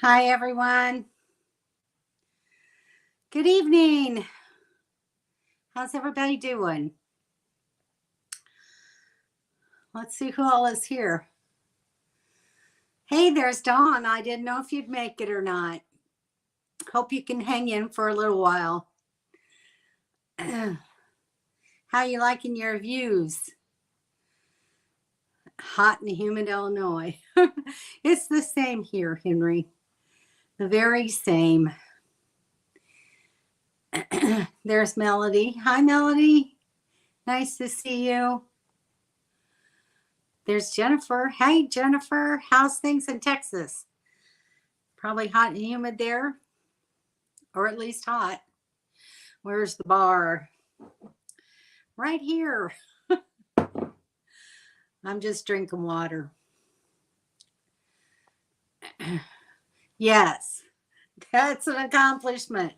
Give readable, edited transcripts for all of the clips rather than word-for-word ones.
Hi, everyone. Good evening. How's everybody doing? Let's see who all is here. Hey, there's Dawn. I didn't know if you'd make it or not. Hope you can hang in for a little while. How you liking your views? Hot and humid Illinois. It's the same here, Henry. The very same. There's Melody. Hi, Melody. Nice to see you. There's Jennifer. Hey, Jennifer. How's things in Texas? Probably hot and humid there, or at least hot. Where's the bar? Right here. I'm just drinking water. Yes, that's an accomplishment.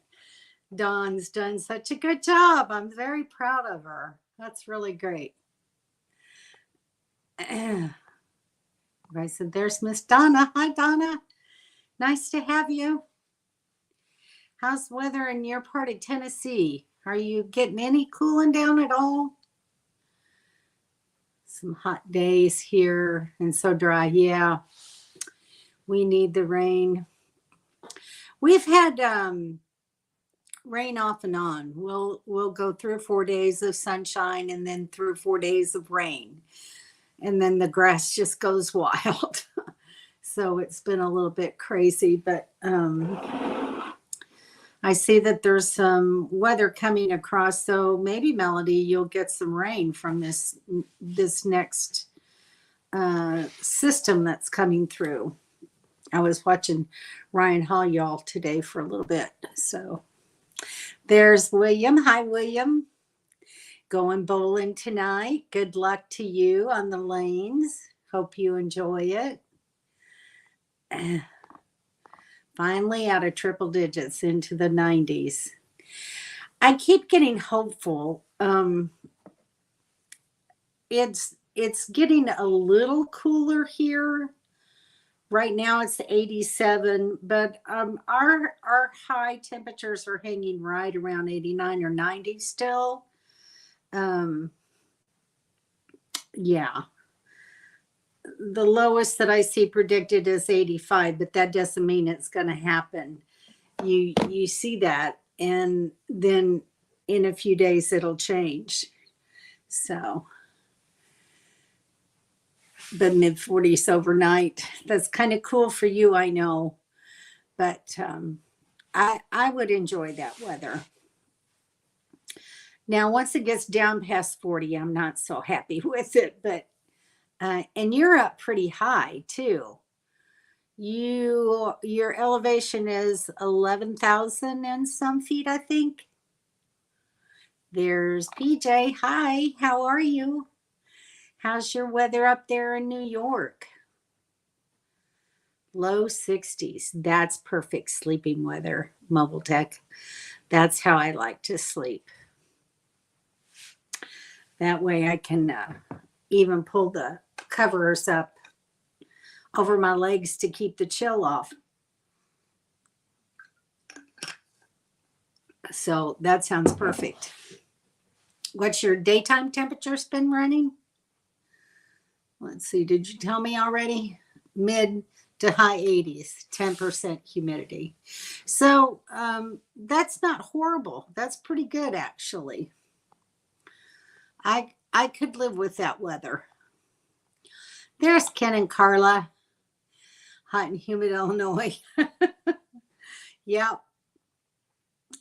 Dawn's done such a good job. I'm very proud of her. That's really great. I said, there's Miss Donna. Hi, Donna. Nice to have you. How's the weather in your part of Tennessee? Are you getting any cooling down at all? Some hot days here and so dry. Yeah, we need the rain. We've had rain off and on. We'll go 3 or 4 days of sunshine and then 3 or 4 days of rain, and then the grass just goes wild. So it's been a little bit crazy, but I see that there's some weather coming across, so maybe, Melody, you'll get some rain from this next system that's coming through. I was watching Ryan Hall today for a little bit. So there's William. Hi, William. Going bowling tonight. Good luck to you on the lanes. Hope you enjoy it. Finally out of triple digits into the 90s. I keep getting hopeful. It's getting a little cooler here. Right now it's 87, but our high temperatures are hanging right around 89 or 90 still. Yeah. The lowest that I see predicted is 85, but that doesn't mean it's going to happen. You see that, and then in a few days it'll change. So, but mid 40s overnight. That's kind of cool for you, I know, but I would enjoy that weather. Now, once it gets down past 40, I'm not so happy with it, but and you're up pretty high too. Your elevation is 11,000 and some feet, I think. There's PJ. Hi, how are you? How's your weather up there in New York? Low 60s. That's perfect sleeping weather, Mobile Tech. That's how I like to sleep. That way I can even pull the covers up over my legs to keep the chill off. So that sounds perfect. What's your daytime temperature been running? Let's see, did you tell me already? Mid to high 80s, 10% humidity. So that's not horrible. That's pretty good, actually. I could live with that weather. There's Ken and Carla. Hot and humid Illinois. Yeah.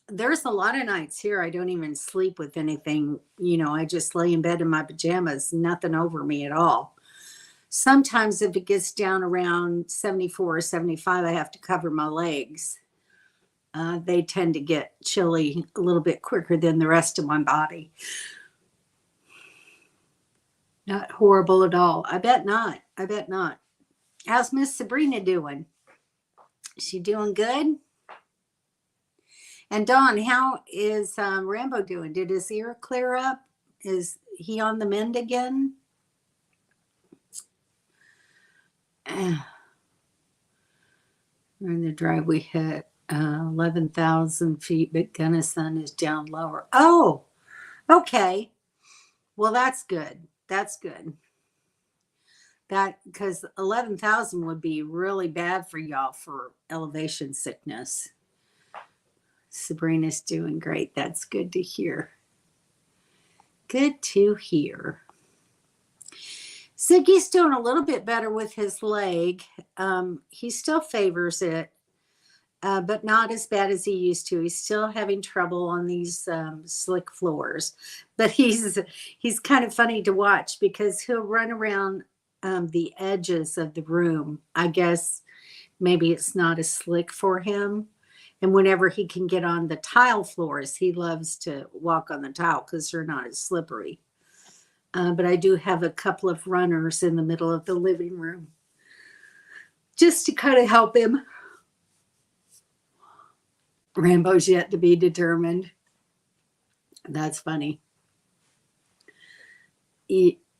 There's a lot of nights here I don't even sleep with anything. I just lay in bed in my pajamas, nothing over me at all. Sometimes if it gets down around 74 or 75, I have to cover my legs. They tend to get chilly a little bit quicker than the rest of my body. Not horrible at all. I bet not. How's Miss Sabrina doing? Is she doing good? And Dawn, how is Rambo doing? Did his ear clear up? Is he on the mend again? We're in the driveway hit 11,000 feet, but Gunnison is down lower. Oh, okay. Well, that's good. That's good. That because 11,000 would be really bad for y'all for elevation sickness. Sabrina's doing great. That's good to hear. Good to hear. Ziggy's doing a little bit better with his leg. He still favors it, but not as bad as he used to. He's still having trouble on these slick floors, but he's kind of funny to watch because he'll run around the edges of the room. I guess maybe it's not as slick for him. And whenever he can get on the tile floors, he loves to walk on the tile because they're not as slippery. But I do have a couple of runners in the middle of the living room just to kind of help him. Rambo's yet to be determined. That's funny.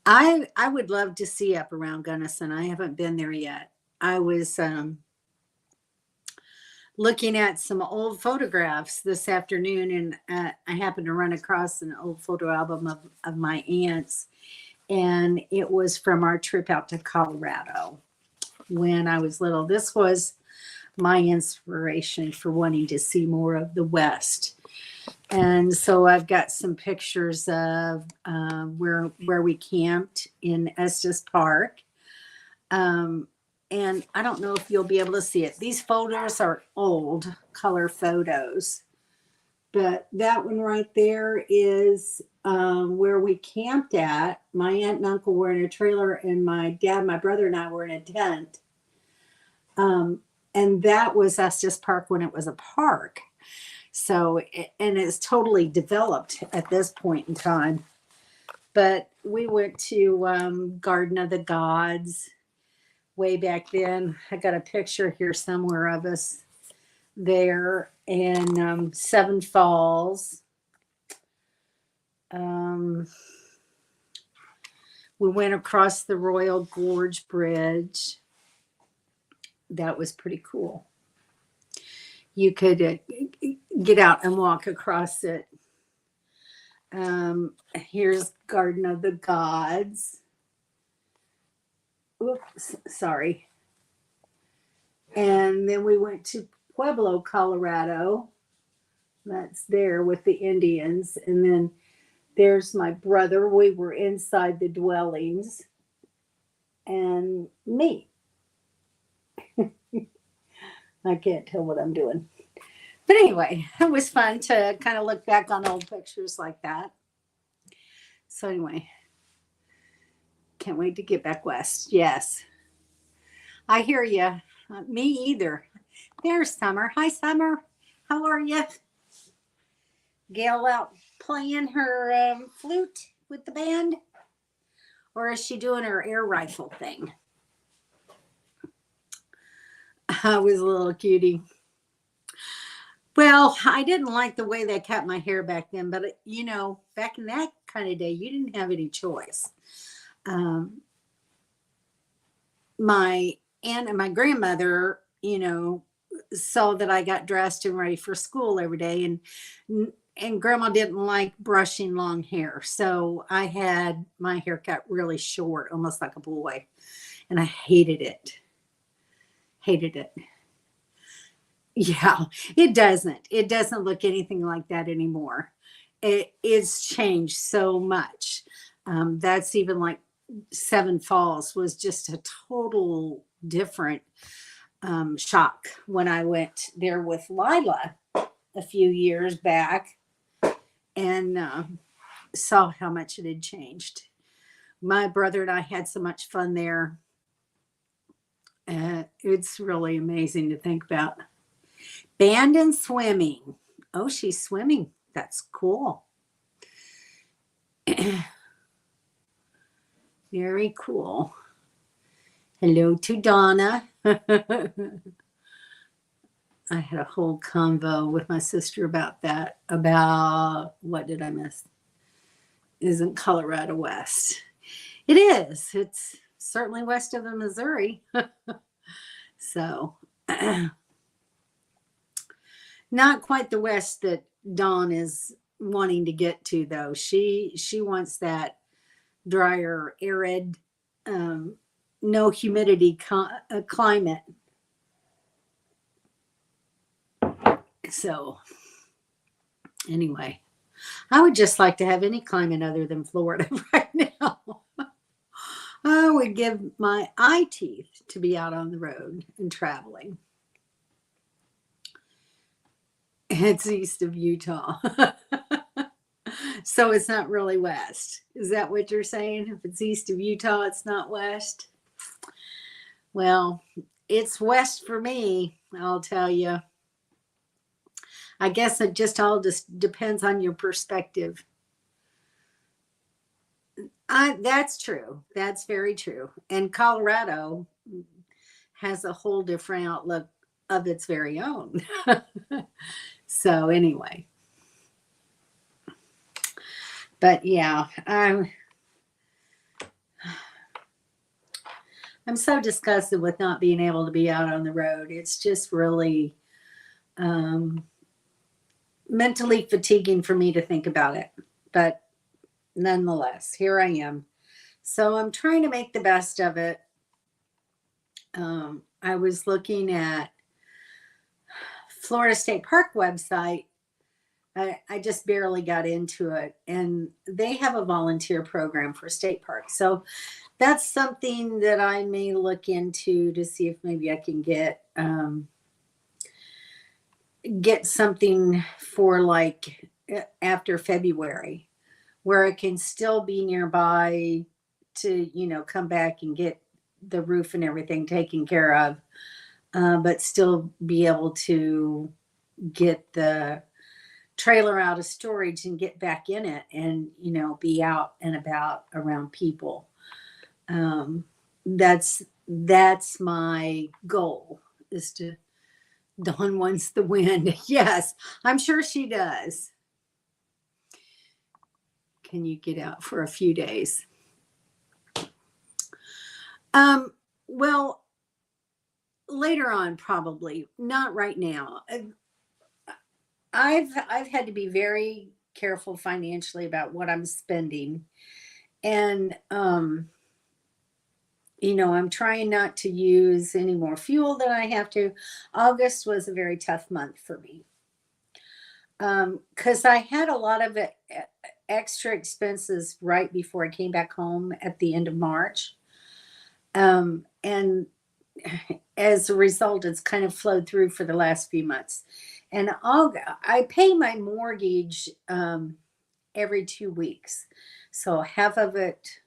I would love to see up around Gunnison. I haven't been there yet. I was looking at some old photographs this afternoon, and I happened to run across an old photo album of my aunt's, and it was from our trip out to Colorado when I was little. This was my inspiration for wanting to see more of the West. And so I've got some pictures of where we camped in Estes Park. And I don't know if you'll be able to see it. These photos are old color photos. But that one right there is where we camped at. My aunt and uncle were in a trailer, and my dad, my brother, and I were in a tent. And that was Estes Park when it was a park. So, and it's totally developed at this point in time. But we went to Garden of the Gods way back then. I got a picture here somewhere of us there, and Seven Falls. We went across the Royal Gorge Bridge. That was pretty cool. You could get out and walk across it. Here's Garden of the Gods. Oops, sorry. And then we went to Pueblo, Colorado. That's there with the Indians. And then there's my brother. We were inside the dwellings. And me. I can't tell what I'm doing. But anyway, it was fun to kind of look back on old pictures like that. So anyway, can't wait to get back west. Yes. I hear you. Me either. There's Summer. Hi, Summer. How are you? Gail out playing her flute with the band? Or is she doing her air rifle thing? I was a little cutie. Well, I didn't like the way they cut my hair back then, but you know, back in that kind of day, you didn't have any choice. My aunt and my grandmother, you know, saw that I got dressed and ready for school every day, and grandma didn't like brushing long hair. So I had my hair cut really short, almost like a boy, and I hated it. Hated it. Yeah, it doesn't look anything like that anymore. It's changed so much. That's even like Seven Falls was just a total different shock when I went there with Lila a few years back and saw how much it had changed. My brother and I had so much fun there. It's really amazing to think about. Band and swimming. Oh, she's swimming. That's cool. Very cool. Hello to Donna. I had a whole convo with my sister about that. About what did I miss? Isn't Colorado west? It is. It's certainly west of the Missouri. So Not quite the west that Dawn is wanting to get to, though. She wants that drier, arid, um, no humidity climate. So anyway, I would just like to have any climate other than Florida right now. I would give my eye teeth to be out on the road and traveling. It's east of Utah. So it's not really west. Is that what you're saying? If it's east of Utah, it's not west? Well, it's west for me, I'll tell you. I guess it just all just depends on your perspective. That's true. That's very true. And Colorado has a whole different outlook of its very own. So anyway. But yeah, I'm so disgusted with not being able to be out on the road. It's just really mentally fatiguing for me to think about it. But nonetheless, here I am. So I'm trying to make the best of it. I was looking at Florida State Park website. I just barely got into it, and they have a volunteer program for state parks. So that's something that I may look into to see if maybe I can get something for like after February, where I can still be nearby to, come back and get the roof and everything taken care of, but still be able to get the trailer out of storage and get back in it and, be out and about around people. That's my goal, is to. Dawn wants the wind. Yes, I'm sure she does. Can you get out for a few days? Well, later on, probably not right now. I've had to be very careful financially about what I'm spending, and I'm trying not to use any more fuel than I have to. August was a very tough month for me because I had a lot of extra expenses right before I came back home at the end of March. And as a result, it's kind of flowed through for the last few months. And I pay my mortgage every 2 weeks. So half of it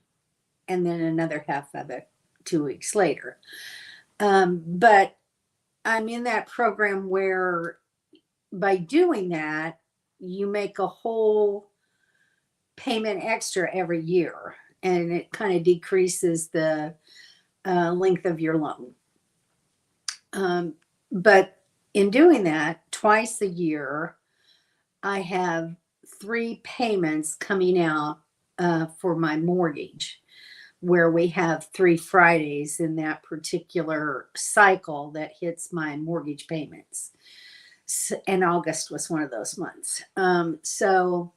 and then another half of it 2 weeks later. But I'm in that program where by doing that, you make a whole payment extra every year, and it kind of decreases the length of your loan. But in doing that, twice a year, I have 3 payments coming out for my mortgage, where we have 3 Fridays in that particular cycle that hits my mortgage payments. And August was one of those months. So,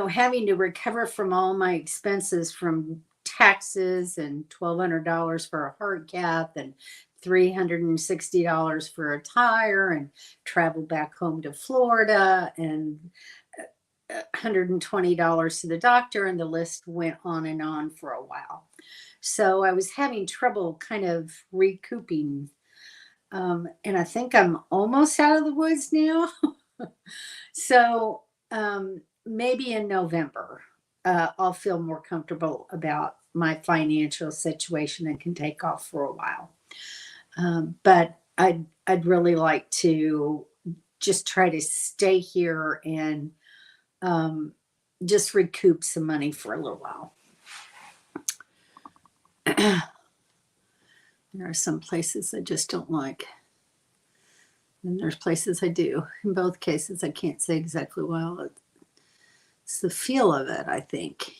having to recover from all my expenses from taxes and $1,200 for a hard cap and $360 for a tire and travel back home to Florida and $120 to the doctor, and the list went on and on for a while. So I was having trouble kind of recouping. And I think I'm almost out of the woods now. So maybe in November, I'll feel more comfortable about my financial situation and can take off for a while. But I'd really like to just try to stay here and just recoup some money for a little while. There are some places I just don't like. And there's places I do. In both cases, I can't say exactly well. It's the feel of it, I think.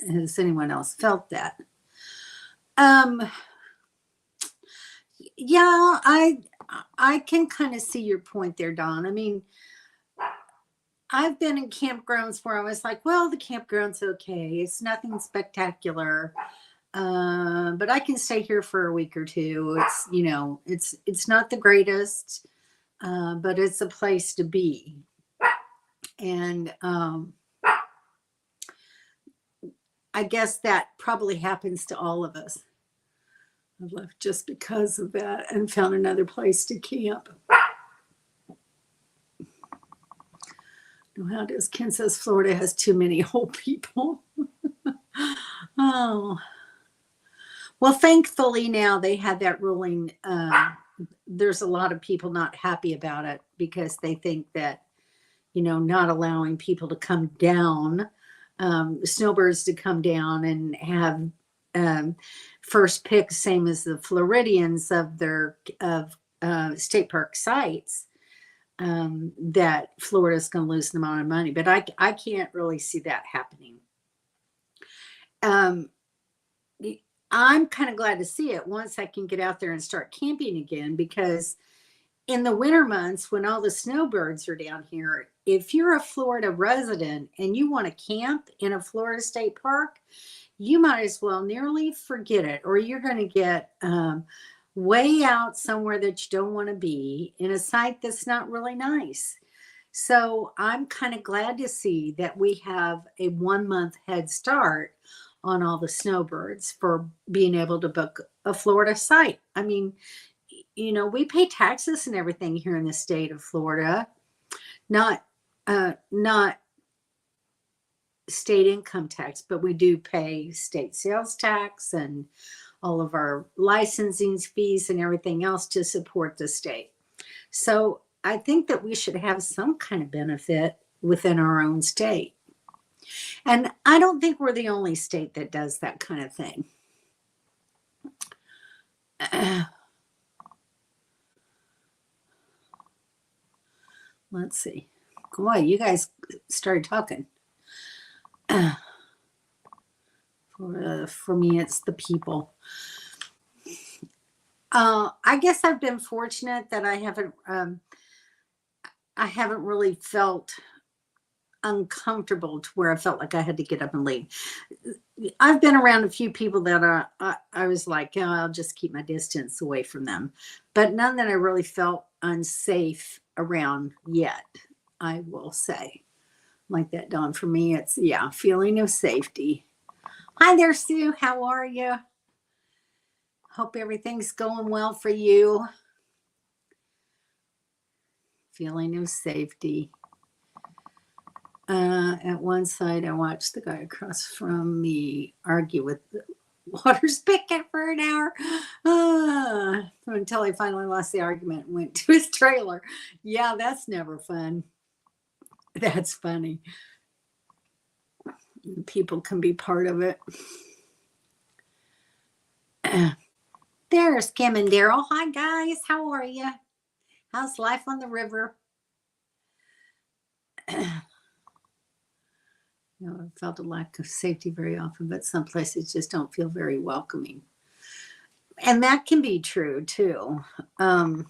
Has anyone else felt that? Yeah, I I can kind of see your point there, Don. I mean, I've been in campgrounds where I was like, well, the campground's okay. It's nothing spectacular. But I can stay here for a week or two. It's, it's not the greatest, but it's a place to be. And I guess that probably happens to all of us. I've left just because of that and found another place to camp. How does Ken says Florida has too many old people? Oh. Well, thankfully now they had that ruling. There's a lot of people not happy about it because they think that, not allowing people to come down, snowbirds to come down and have first pick, same as the Floridians of their state park sites, that Florida's going to lose the amount of money. But I can't really see that happening. I'm kind of glad to see it once I can get out there and start camping again, because in the winter months when all the snowbirds are down here, if you're a Florida resident and you want to camp in a Florida state park, you might as well nearly forget it, or you're going to get way out somewhere that you don't want to be in a site that's not really nice. So I'm kind of glad to see that we have a 1 month head start on all the snowbirds for being able to book a Florida site. I mean, we pay taxes and everything here in the state of Florida, not state income tax, but we do pay state sales tax and all of our licensing fees and everything else to support the state. So I think that we should have some kind of benefit within our own state. And I don't think we're the only state that does that kind of thing. Let's see. Boy, you guys started talking. For me, it's the people. I guess I've been fortunate that I haven't really felt uncomfortable to where I felt like I had to get up and leave. I've been around a few people that I was like, I'll just keep my distance away from them, but none that I really felt unsafe around yet, I will say. Like that, Dawn, for me, it's feeling of safety. Hi there, Sue. How are you? Hope everything's going well for you. Feeling of safety. At one side, I watched the guy across from me argue with the water spigot for an hour until he finally lost the argument and went to his trailer. Yeah, that's never fun. That's funny. People can be part of it. There's Kim and Daryl. Hi, guys. How are you? How's life on the river? I felt a lack of safety very often, but some places just don't feel very welcoming. And that can be true too. I'm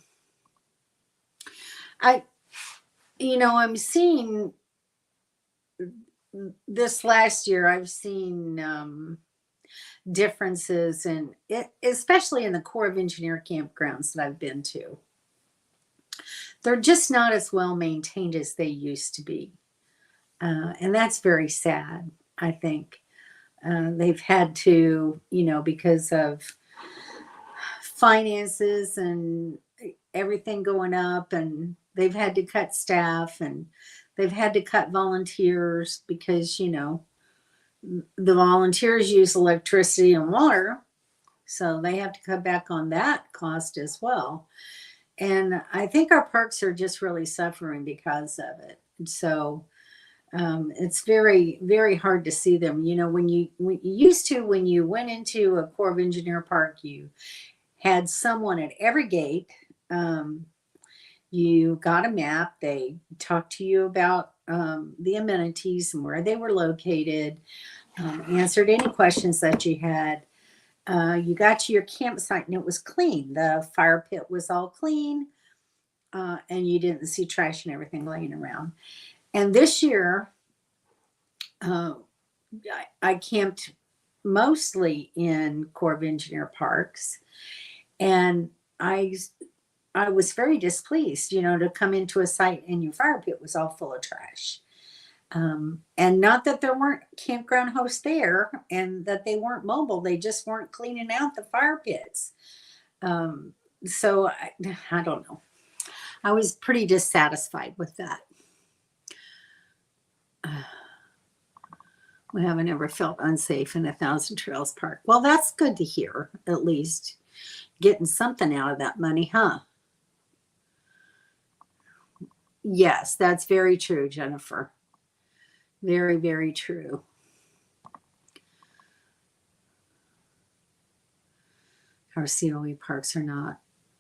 seeing this last year, I've seen differences in it, especially in the Corps of Engineer campgrounds that I've been to. They're just not as well maintained as they used to be. And that's very sad, I think. They've had to, because of finances and everything going up, and they've had to cut staff, and they've had to cut volunteers because, the volunteers use electricity and water. So they have to cut back on that cost as well. And I think our parks are just really suffering because of it. So it's very, very hard to see them. When you went into a Corps of Engineer park, you had someone at every gate. You got a map. They talked to you about the amenities and where they were located, answered any questions that you had. You got to your campsite and it was clean. The fire pit was all clean. and you didn't see trash and everything laying around. And this year, uh, I camped mostly in Corps of Engineer parks, and I was very displeased, to come into a site and your fire pit was all full of trash. And not that there weren't campground hosts there and that they weren't mobile, they just weren't cleaning out the fire pits. So I don't know. I was pretty dissatisfied with that. We haven't ever felt unsafe in a Thousand Trails Park. Well, that's good to hear, at least. Getting something out of that money, huh? Yes, that's very true, Jennifer. Very, very true. Our COE parks are not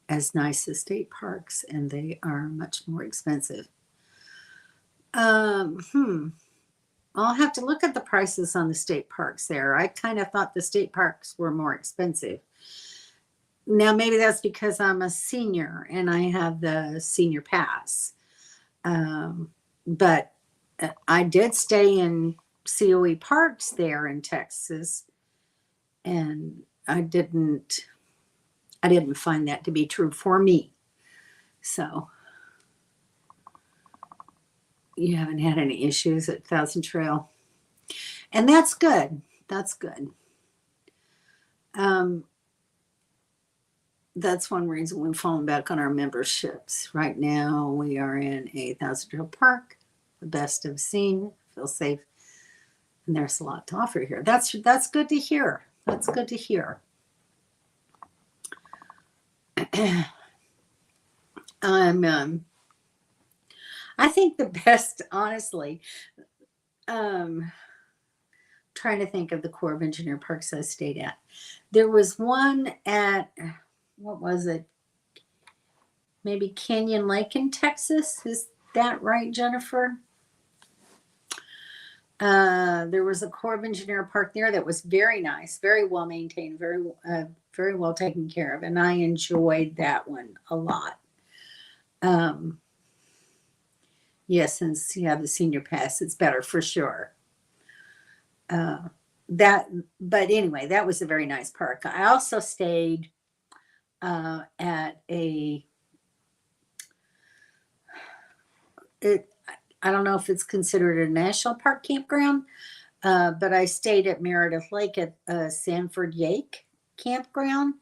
as nice as state parks, and they are much more expensive. I'll have to look at the prices on the state parks there. I kind of thought the state parks were more expensive. Now, maybe that's because I'm a senior and I have the senior pass. But I did stay in COE parks there in Texas, and I didn't find that to be true for me. So you haven't had any issues at Thousand Trail, and that's good. That's good. That's one reason we've fallen back on our memberships. Right now, we are in a Thousand Trail Park, the best I've seen. Feel safe, and there's a lot to offer here. That's good to hear. That's good to hear. I think the best, honestly, trying to think of the Corps of Engineer parks I stayed at. There was one at, what was it? Maybe Canyon Lake in Texas. Is that right, Jennifer? There was a Corps of Engineer park there that was very nice, very well maintained, very well taken care of, and I enjoyed that one a lot. Yes, since you have the senior pass, it's better for sure. But anyway, that was a very nice park. I also stayed at I don't know if it's considered a national park campground, but I stayed at Meredith Lake at Sanford Yake campground,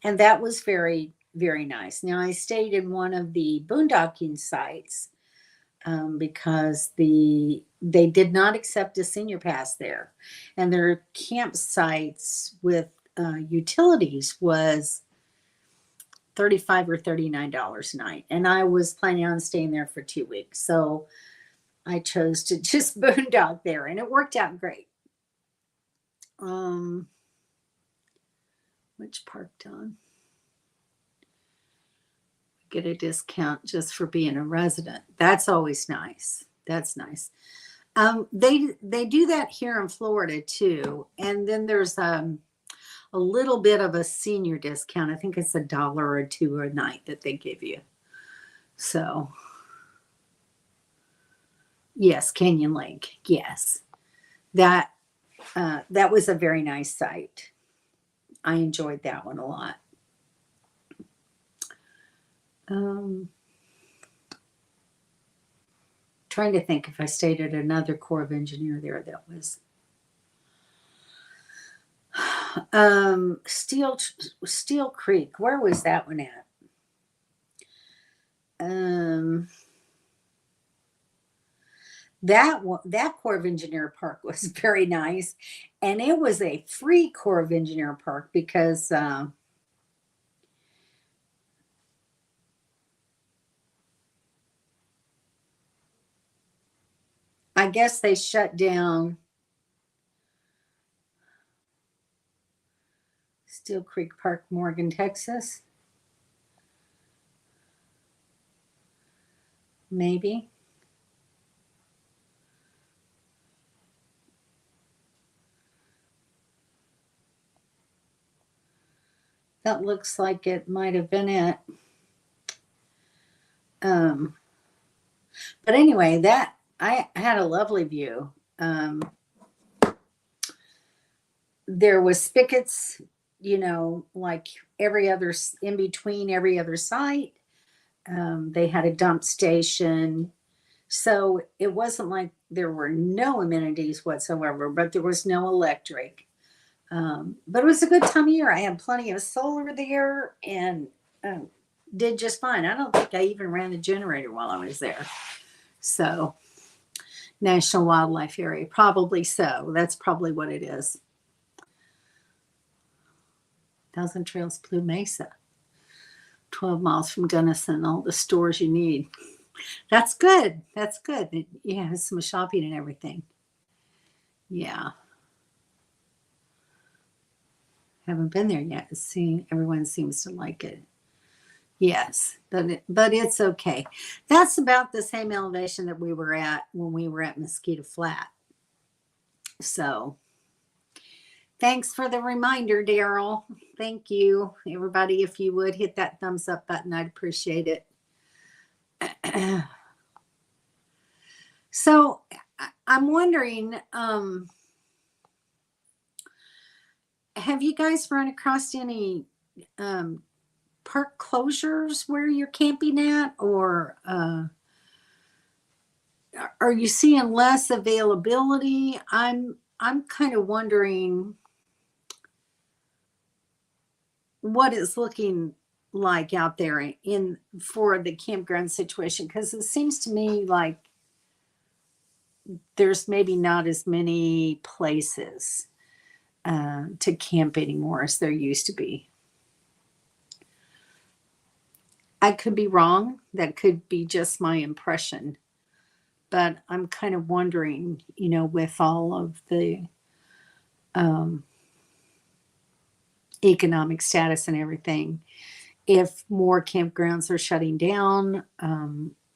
and that was very, very nice. Now, I stayed in one of the boondocking sites because they did not accept a senior pass there, and their campsites with utilities was $35 or $39 a night, and I was planning on staying there for 2 weeks, so I chose to just boondock there, and it worked out great. Which park, Don? Get a discount just for being a resident. That's always nice. That's nice. They do that here in Florida too, and then there's a little bit of a senior discount. I think it's $1 or $2 a night that they give you. So yes, Canyon Lake. Yes, that was a very nice site. I enjoyed that one a lot. Trying to think if I stayed at another Corps of Engineer there that was Steel Creek. Where was that one at? That Corps of Engineer park was very nice, and it was a free Corps of Engineer park because I guess they shut down Steel Creek Park, Morgan, Texas. Maybe. That looks like it might have been it. Um, but anyway, that I had a lovely view. There was spigots, like every other in between every other site. They had a dump station. So it wasn't like there were no amenities whatsoever, but there was no electric. But it was a good time of year. I had plenty of solar there and did just fine. I don't think I even ran the generator while I was there. So, National Wildlife Area, probably so. That's probably what it is. Thousand Trails, Blue Mesa, 12 miles from Gunnison, all the stores you need. That's good. That's good. Yeah, some shopping and everything. Yeah. Haven't been there yet. Everyone seems to like it. Yes, but it's okay. That's about the same elevation that we were at when we were at Mosquito Flat. So thanks for the reminder, Daryl. Thank you, everybody. If you would hit that thumbs up button, I'd appreciate it. So I'm wondering, have you guys run across any park closures where you're camping at, or are you seeing less availability? I'm kind of wondering what it's looking like out there for the campground situation, because it seems to me like there's maybe not as many places to camp anymore as there used to be. I could be wrong. That could be just my impression. But I'm kind of wondering, with all of the economic status and everything, if more campgrounds are shutting down,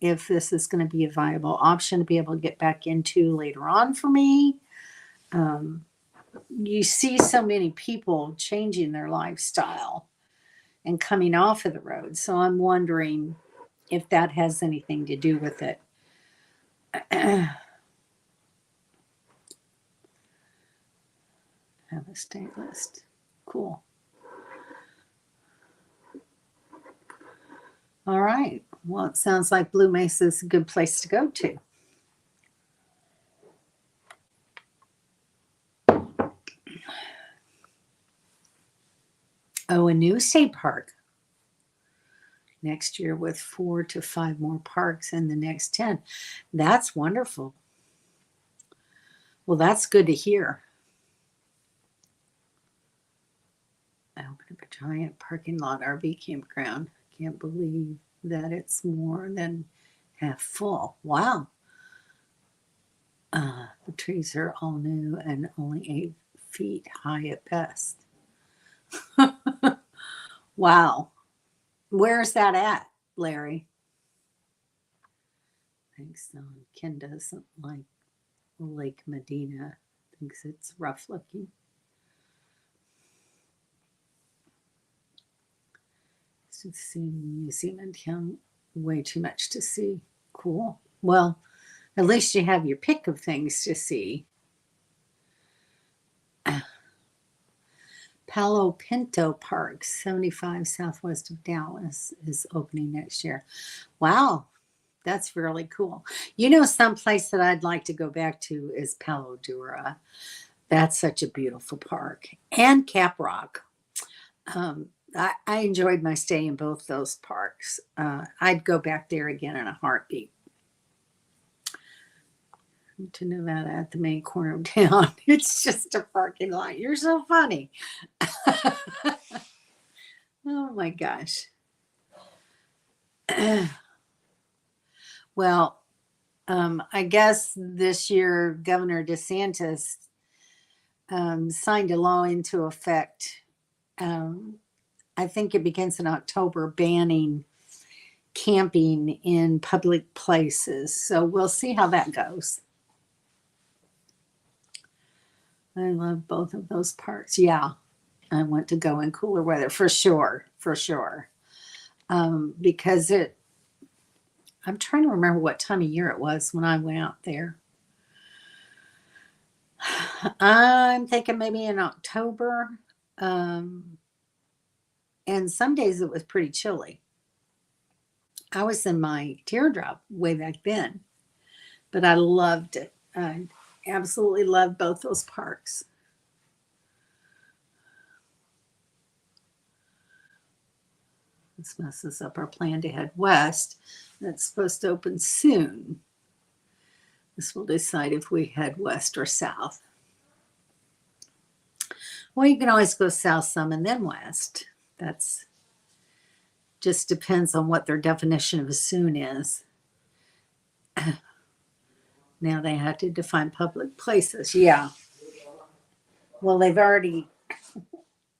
if this is going to be a viable option to be able to get back into later on for me. You see so many people changing their lifestyle and coming off of the road. So I'm wondering if that has anything to do with it. Have a state list. Cool. All right. Well, it sounds like Blue Mesa is a good place to go to. Oh, a new state park next year with 4 to 5 more parks in the next 10. That's wonderful. Well, that's good to hear. I opened up a giant parking lot RV campground. Can't believe that it's more than half full. Wow. The trees are all new and only 8 feet high at best. Wow. Where's that at, Larry? Thanks. So. Ken doesn't like Lake Medina. Thinks it's rough looking. To see museum in town, way too much to see. Cool. Well, at least you have your pick of things to see. Palo Pinto Park, 75 southwest of Dallas, is opening next year. Wow, that's really cool. Some place that I'd like to go back to is Palo Duro. That's such a beautiful park. And Caprock. I enjoyed my stay in both those parks. I'd go back there again in a heartbeat. To Nevada at the main corner of town. It's just a parking lot. You're so funny. Oh my gosh. Well, I guess this year Governor DeSantis signed a law into effect. I think it begins in October, banning camping in public places. So we'll see how that goes. I love both of those parks. Yeah, I want to go in cooler weather for sure. Because I'm trying to remember what time of year it was when I went out there. I'm thinking maybe in October. And some days it was pretty chilly. I was in my teardrop way back then, but I loved it. I absolutely loved both those parks. This messes up our plan to head west. That's supposed to open soon. This will decide if we head west or south. Well, you can always go south some and then west. That's just depends on what their definition of soon is. Now they have to define public places. Yeah. Well, they've already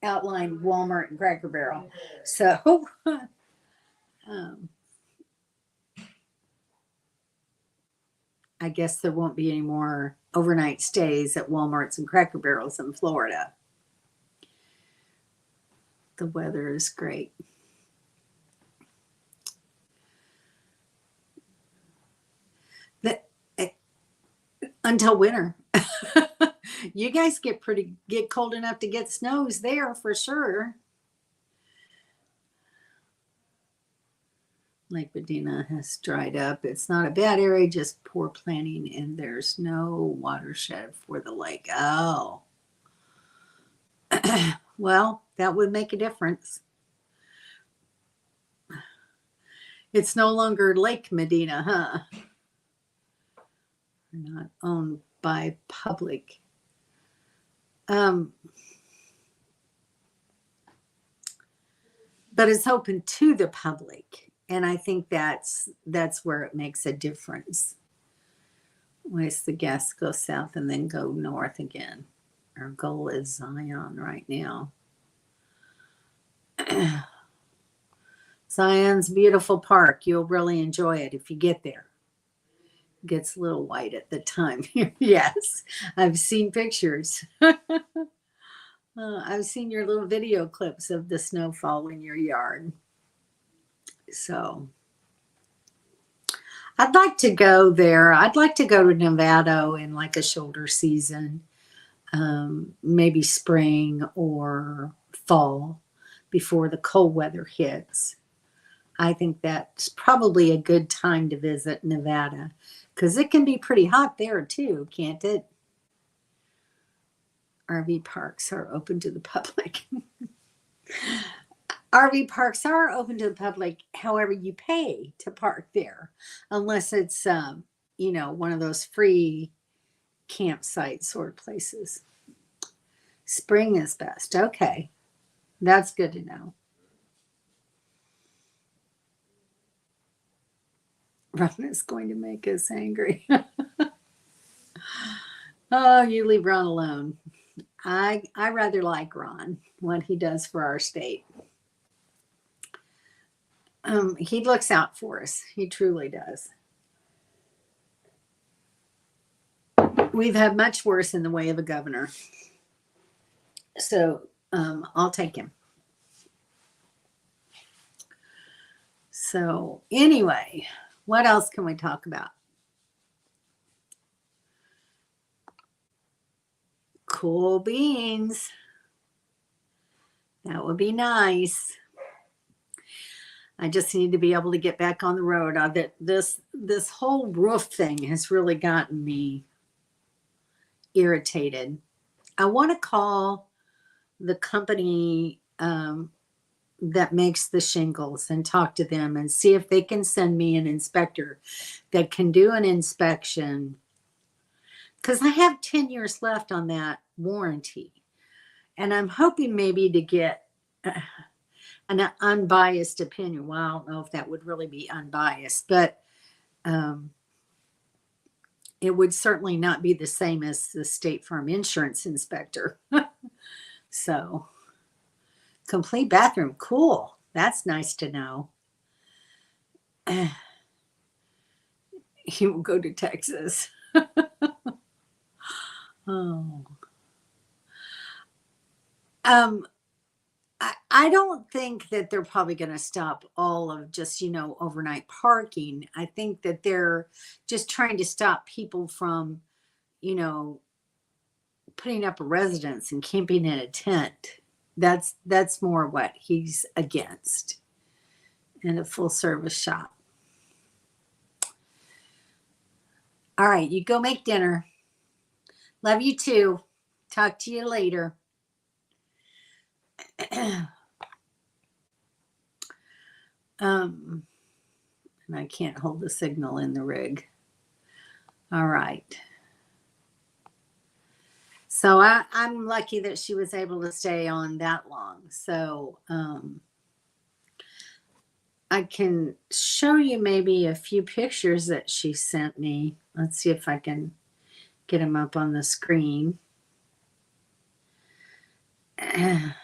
outlined Walmart and Cracker Barrel. So I guess there won't be any more overnight stays at Walmarts and Cracker Barrels in Florida. The weather is great. Until winter. You guys get cold enough to get snows there for sure. Lake Medina has dried up. It's not a bad area, just poor planning, and there's no watershed for the lake. Oh. Well, that would make a difference. It's no longer Lake Medina, huh? Not owned by public. But it's open to the public, and I think that's where it makes a difference. Waste the gas, go south and then go north again. Our goal is Zion right now. Zion's a beautiful park. You'll really enjoy it if you get there. Gets a little white at the time. Yes, I've seen pictures. I've seen your little video clips of the snowfall in your yard. So I'd like to go there. I'd like to go to Nevada in like a shoulder season, maybe spring or fall before the cold weather hits. I think that's probably a good time to visit Nevada, because it can be pretty hot there too, can't it? RV parks are open to the public. RV parks are open to the public, however, you pay to park there, unless it's, one of those free campsite sort of places. Spring is best. Okay, that's good to know. Ron is going to make us angry. Oh, you leave Ron alone. I rather like Ron, what he does for our state. He looks out for us. He truly does. We've had much worse in the way of a governor. So I'll take him. So anyway, what else can we talk about? Cool beans. That would be nice. I just need to be able to get back on the road. This whole roof thing has really gotten me irritated. I want to call the company that makes the shingles and talk to them and see if they can send me an inspector that can do an inspection, because I have 10 years left on that warranty, and I'm hoping maybe to get an unbiased opinion. Well, I don't know if that would really be unbiased, but it would certainly not be the same as the State Farm insurance inspector. So complete bathroom. Cool. That's nice to know. He will go to Texas. Oh. I don't think that they're probably going to stop all of just, overnight parking. I think that they're just trying to stop people from, you know, putting up a residence and camping in a tent. That's more what he's against in a full service shop. All right, you go make dinner. Love you too. Talk to you later. And I can't hold the signal in the rig. All right. So I'm lucky that she was able to stay on that long. So I can show you maybe a few pictures that she sent me. Let's see if I can get them up on the screen. I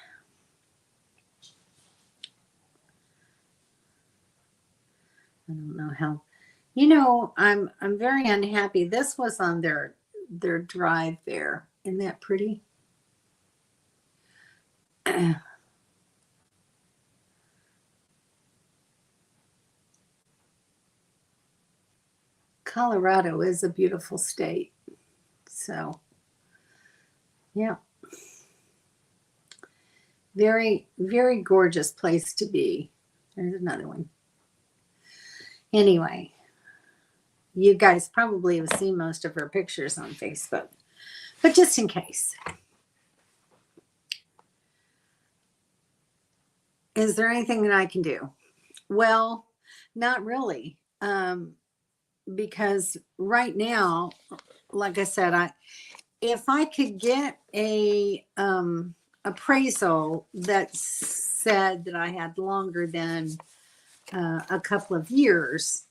don't know how. I'm very unhappy. This was on their drive there. Isn't that pretty? Colorado is a beautiful state. So, yeah. Very, very gorgeous place to be. There's another one. Anyway, you guys probably have seen most of her pictures on Facebook, but just in case. Is there anything that I can do? Well, not really. Because right now, like I said, if I could get a appraisal that said that I had longer than a couple of years,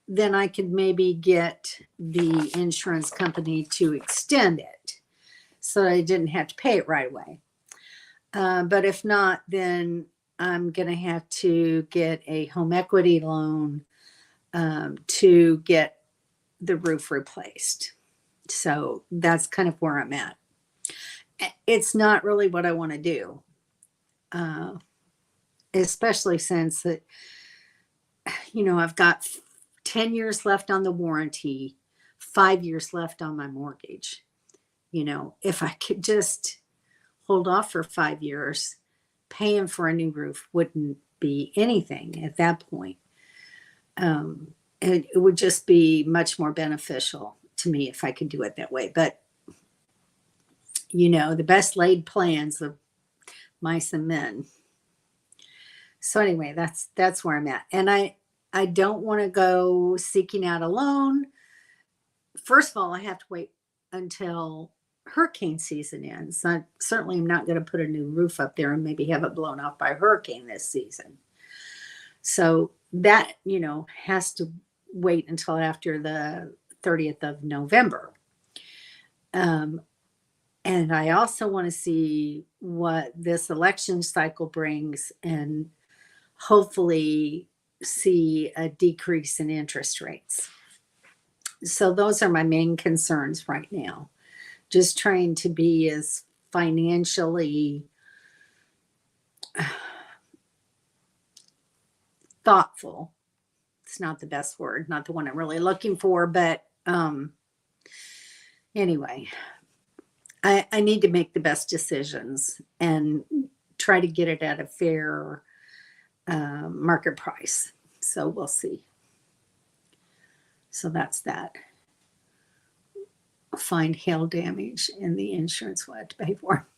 then I could maybe get the insurance company to extend it so I didn't have to pay it right away. But if not, then I'm going to have to get a home equity loan to get the roof replaced. So that's kind of where I'm at. It's not really what I want to do, especially since that, I've got 10 years left on the warranty, 5 years left on my mortgage. If I could just hold off for 5 years, paying for a new roof wouldn't be anything at that point. It would just be much more beneficial to me if I could do it that way. But, the best laid plans of mice and men. So anyway, that's where I'm at. And I don't want to go seeking out a loan. First of all, I have to wait until hurricane season ends. I certainly am not going to put a new roof up there and maybe have it blown off by a hurricane this season. So that, has to wait until after the 30th of November. And I also want to see what this election cycle brings and hopefully see a decrease in interest rates. So those are my main concerns right now. Just trying to be as financially thoughtful. It's not the best word, not the one I'm really looking for, but anyway, I need to make the best decisions and try to get it at a fair market price. So we'll see. So that's that. Find hail damage and the insurance will have to pay for.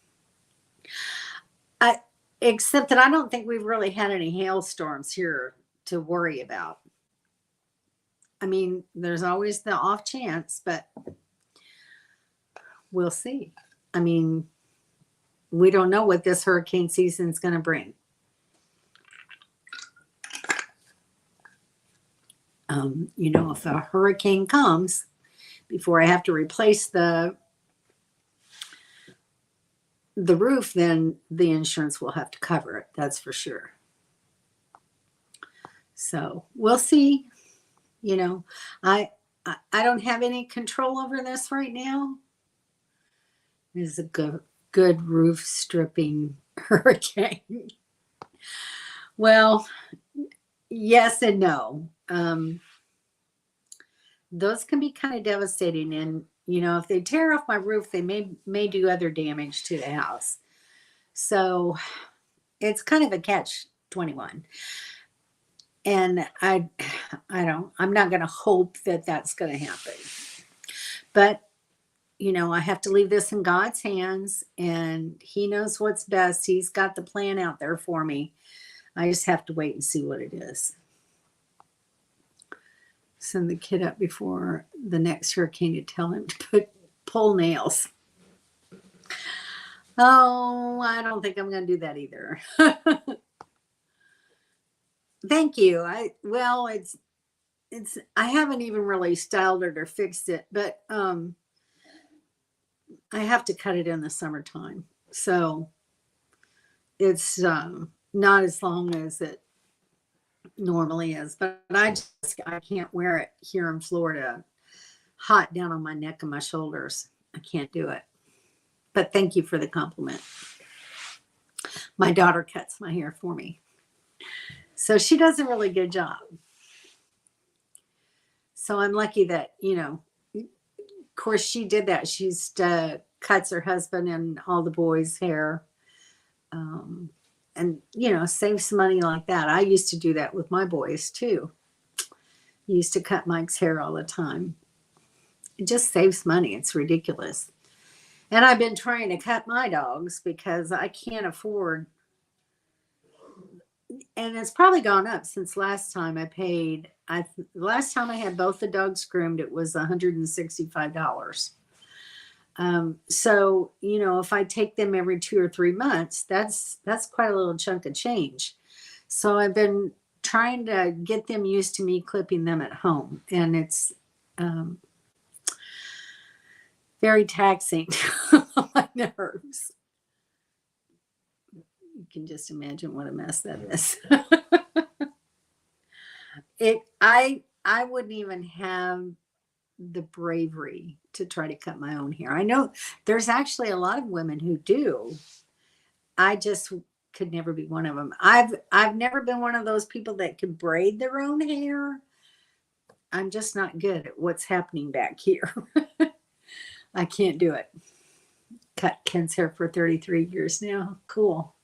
Except that I don't think we've really had any hailstorms here to worry about. I mean, there's always the off chance, but we'll see. I mean, we don't know what this hurricane season is going to bring. If a hurricane comes, before I have to replace the roof, then the insurance will have to cover it. That's for sure. So we'll see. I don't have any control over this right now. It is a good roof stripping hurricane. Well, yes and no. Those can be kind of devastating, and if they tear off my roof, they may do other damage to the house. So it's kind of a catch 21. And I'm not going to hope that that's going to happen. But I have to leave this in God's hands, and He knows what's best. He's got the plan out there for me. I just have to wait and see what it is. Send the kid up before the next hurricane to tell him to pull nails. Oh, I don't think I'm going to do that either. Thank you. I haven't even really styled it or fixed it, but I have to cut it in the summertime. So it's not as long as it normally is, but I can't wear it here in Florida. Hot down on my neck and my shoulders. I can't do it. But thank you for the compliment. My daughter cuts my hair for me. So she does a really good job. So I'm lucky that, of course she did that. She's cuts her husband and all the boys' hair. And, save some money like that. I used to do that with my boys too. I used to cut Mike's hair all the time. It just saves money. It's ridiculous. And I've been trying to cut my dogs because I can't afford. And it's probably gone up since last time I paid. Last time I had both the dogs groomed, it was $165. So, if I take them every 2 or 3 months, that's quite a little chunk of change. So I've been trying to get them used to me clipping them at home, and it's very taxing on my nerves. You can just imagine what a mess that is. I wouldn't even have the bravery to try to cut my own hair. I know there's actually a lot of women who do. I just could never be one of them. I've never been one of those people that could braid their own hair. I'm just not good at what's happening back here. I can't do it. Cut Ken's hair for 33 years now. Cool.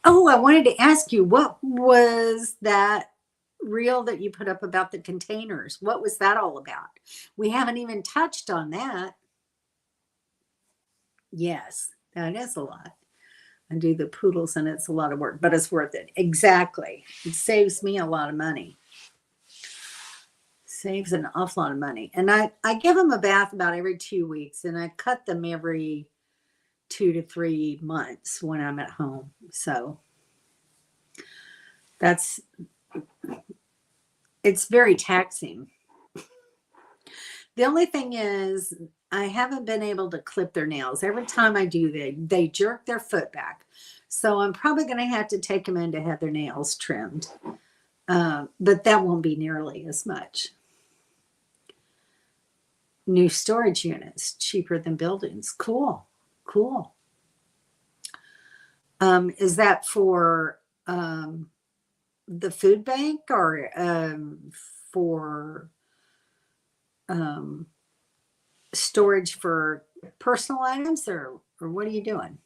Oh, I wanted to ask you, what was that reel that you put up about the containers? What was that all about? We haven't even touched on that. Yes, that is a lot. I do the poodles and it's a lot of work, but it's worth it. Exactly. It saves me a lot of money. Saves an awful lot of money. And I give them a bath about every 2 weeks, and I cut them every 2 to 3 months when I'm at home. So it's very taxing. The only thing is I haven't been able to clip their nails. Every time I do, they jerk their foot back. So I'm probably going to have to take them in to have their nails trimmed. But that won't be nearly as much. New storage units, cheaper than buildings. Cool. Is that for the food bank or for storage for personal items, or what are you doing?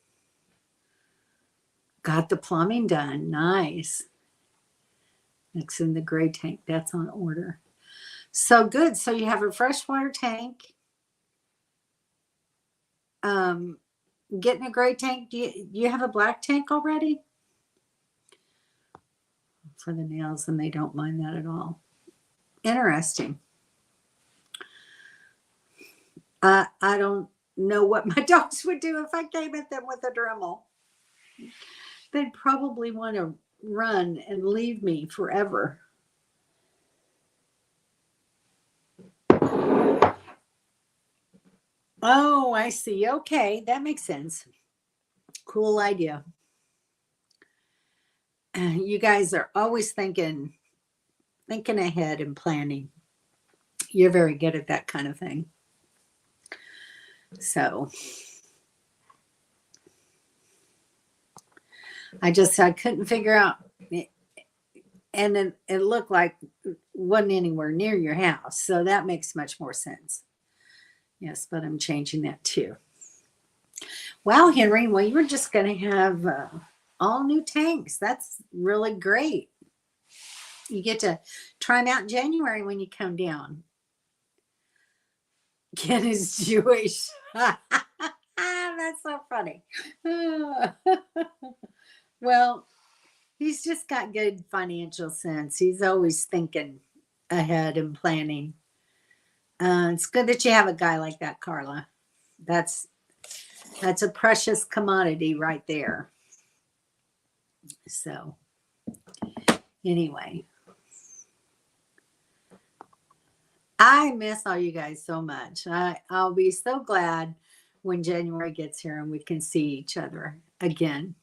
Got the plumbing done. Nice. Next in the gray tank. That's on order. So good. So you have a freshwater tank. Getting a gray tank. Do you have a black tank already? For the nails, and they don't mind that at all. Interesting. I don't know what my dogs would do if I came at them with a Dremel. They'd probably want to run and leave me forever. Oh, I see. Okay, that makes sense. Cool idea. You guys are always thinking ahead and planning. You're very good at that kind of thing. So I couldn't figure out and it looked like it wasn't anywhere near your house. So that makes much more sense. Yes, but I'm changing that too. Wow, Henry, well, you're just going to have all new tanks. That's really great. You get to try them out in January when you come down. Ken is Jewish. That's so funny. Well, he's just got good financial sense. He's always thinking ahead and planning. It's good that you have a guy like that, Carla. That's a precious commodity right there. So, anyway, I miss all you guys so much. I'll be so glad when January gets here and we can see each other again.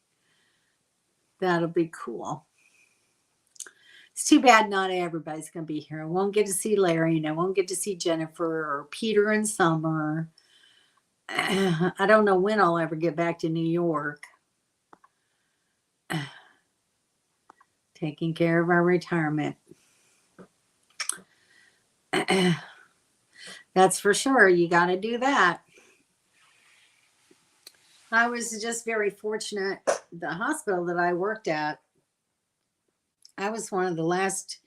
That'll be cool. It's too bad not everybody's going to be here. I won't get to see Larry, and I won't get to see Jennifer or Peter and Summer. I don't know when I'll ever get back to New York. Taking care of our retirement. That's for sure. You got to do that. I was just very fortunate. The hospital that I worked at, I was one of the last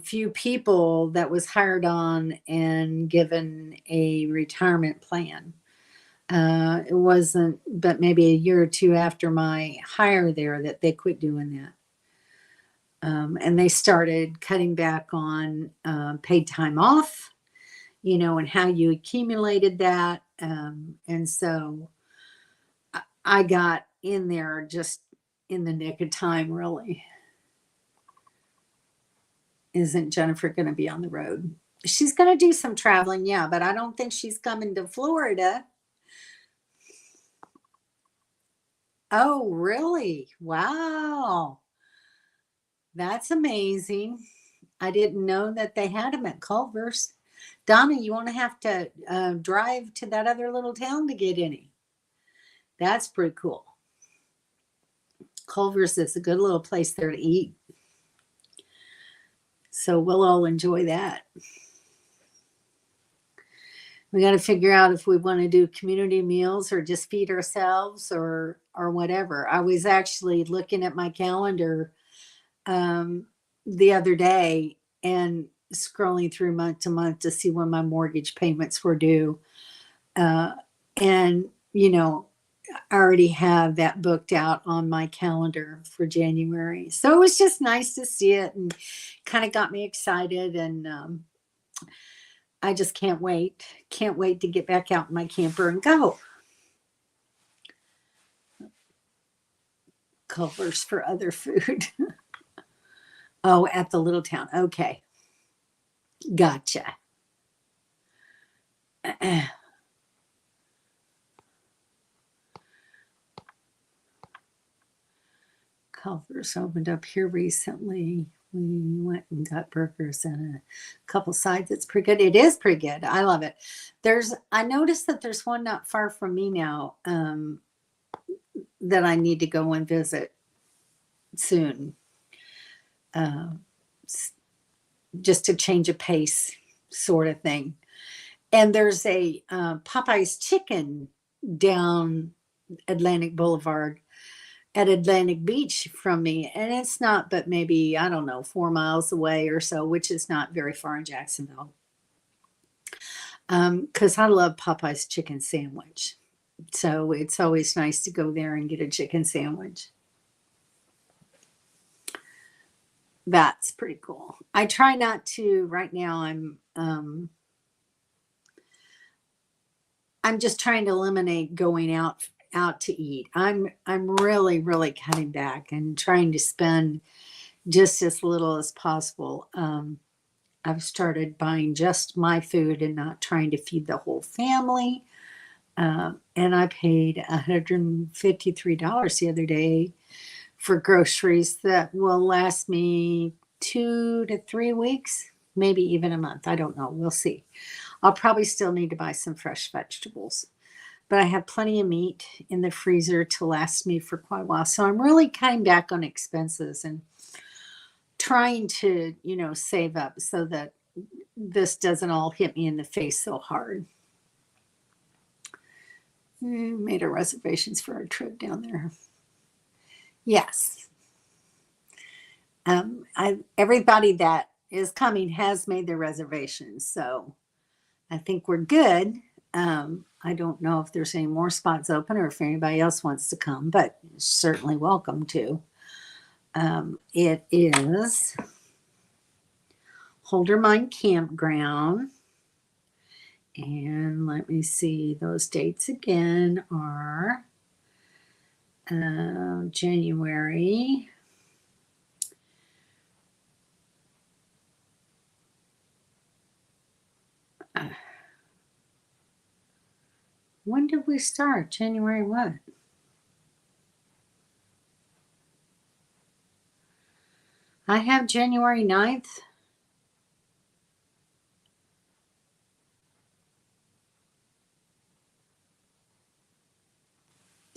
few people that was hired on and given a retirement plan. It wasn't, but maybe a year or two after my hire there that they quit doing that. And they started cutting back on paid time off, and how you accumulated that. And so I got in there just in the nick of time, really. Isn't Jennifer going to be on the road? She's going to do some traveling, yeah, but I don't think she's coming to Florida. Oh, really? Wow. That's amazing. I didn't know that they had them at Culver's. Donna, you won't have to drive to that other little town to get any. That's pretty cool. Culver's is a good little place there to eat. So we'll all enjoy that. We got to figure out if we want to do community meals or just feed ourselves or whatever. I was actually looking at my calendar the other day and scrolling through month to month to see when my mortgage payments were due. And, I already have that booked out on my calendar for January. So it was just nice to see it and kind of got me excited. And I just can't wait. Can't wait to get back out in my camper and go. Culver's for other food. Oh, at the little town. Okay. Gotcha. Culver's opened up here recently. We went and got burgers and a couple sides. It's pretty good. It is pretty good. I love it. I noticed that there's one not far from me now that I need to go and visit soon. Just to change a pace sort of thing. And there's a Popeye's Chicken down Atlantic Boulevard at Atlantic Beach from me. And it's not but maybe, I don't know, 4 miles away or so, which is not very far in Jacksonville. Because I love Popeye's chicken sandwich. So it's always nice to go there and get a chicken sandwich. That's pretty cool. I try not to right now. I'm just trying to eliminate going out to eat. I'm really, really cutting back and trying to spend just as little as possible. I've started buying just my food and not trying to feed the whole family. And I paid $153 the other day for groceries that will last me 2 to 3 weeks, maybe even a month. I don't know. We'll see. I'll probably still need to buy some fresh vegetables. but I have plenty of meat in the freezer to last me for quite a while. So I'm really cutting back on expenses and trying to, save up so that this doesn't all hit me in the face so hard. We made our reservations for our trip down there. Yes. Everybody that is coming has made their reservations, so I think we're good. I don't know if there's any more spots open or if anybody else wants to come, but certainly welcome to. It is Holder Mine Campground. And let me see, those dates again are January. When did we start? January what? I have January 9th.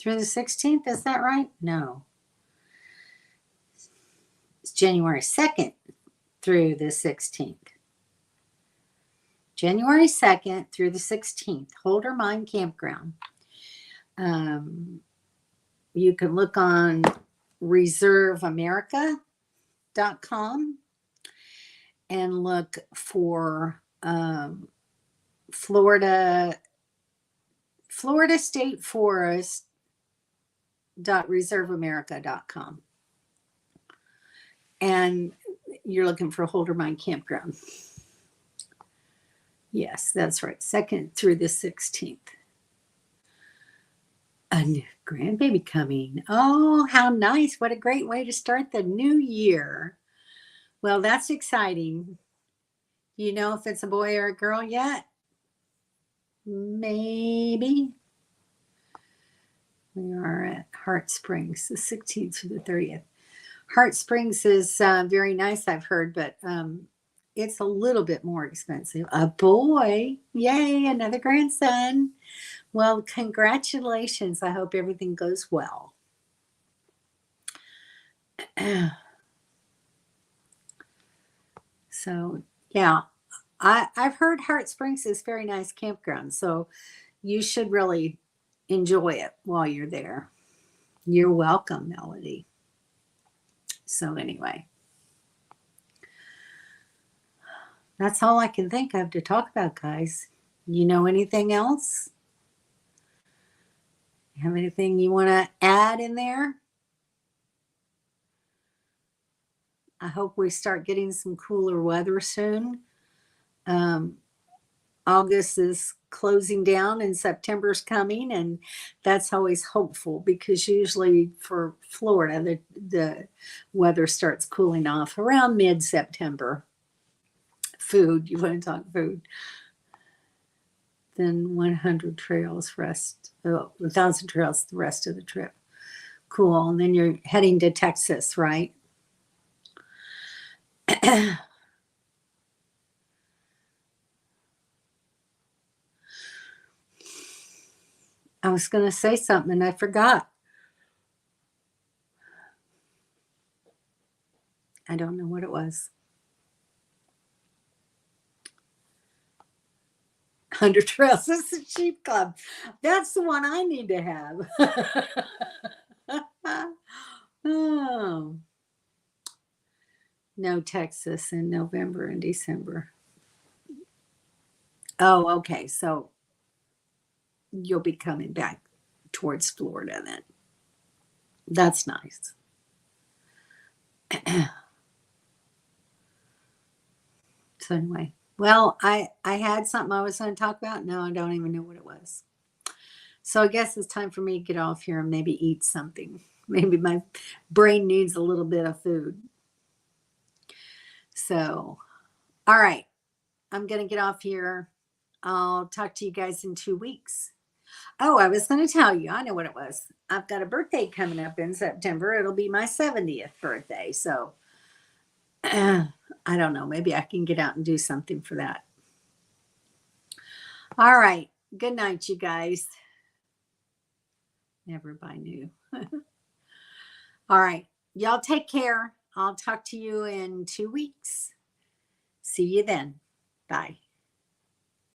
Through the 16th, is that right? No. It's January 2nd through the 16th. January 2nd through the 16th, Holder Mine Campground. You can look on reserveamerica.com and look for Florida State Forest.reserveamerica.com. And you're looking for Holder Mine Campground. Yes, that's right. 2nd through the 16th. A new grandbaby coming. Oh, how nice. What a great way to start the new year. Well, that's exciting. You know if it's a boy or a girl yet? Maybe. We are at Heart Springs, the 16th through the 30th. Heart Springs is very nice, I've heard, but it's a little bit more expensive. A boy. Yay, another grandson. Well, congratulations. I hope everything goes well. So, yeah, I've heard Heart Springs is very nice campground, so you should really enjoy it while you're there. You're welcome, Melody. So anyway, that's all I can think of to talk about, guys. You know anything else? Have anything you want to add in there? I hope we start getting some cooler weather soon. August is closing down and September's coming, and that's always hopeful because usually for Florida, the weather starts cooling off around mid-September. Food, you want to talk food. Then 100 trails, 1,000 trails the rest of the trip. Cool. And then you're heading to Texas, right? I was going to say something and I forgot. I don't know what it was. 100 Trails. This is Sheep Club. That's the one I need to have. Oh. No, Texas in November and December. Oh, okay. So you'll be coming back towards Florida then. That's nice. So anyway, well, I had something I was going to talk about. No, I don't even know what it was. So I guess it's time for me to get off here and maybe eat something. Maybe my brain needs a little bit of food. So, all right, I'm going to get off here. I'll talk to you guys in 2 weeks. Oh, I was going to tell you, I know what it was. I've got a birthday coming up in September. It'll be my 70th birthday. So I don't know. Maybe I can get out and do something for that. All right. Good night, you guys. Everybody knew. All right. Y'all take care. I'll talk to you in 2 weeks. See you then. Bye.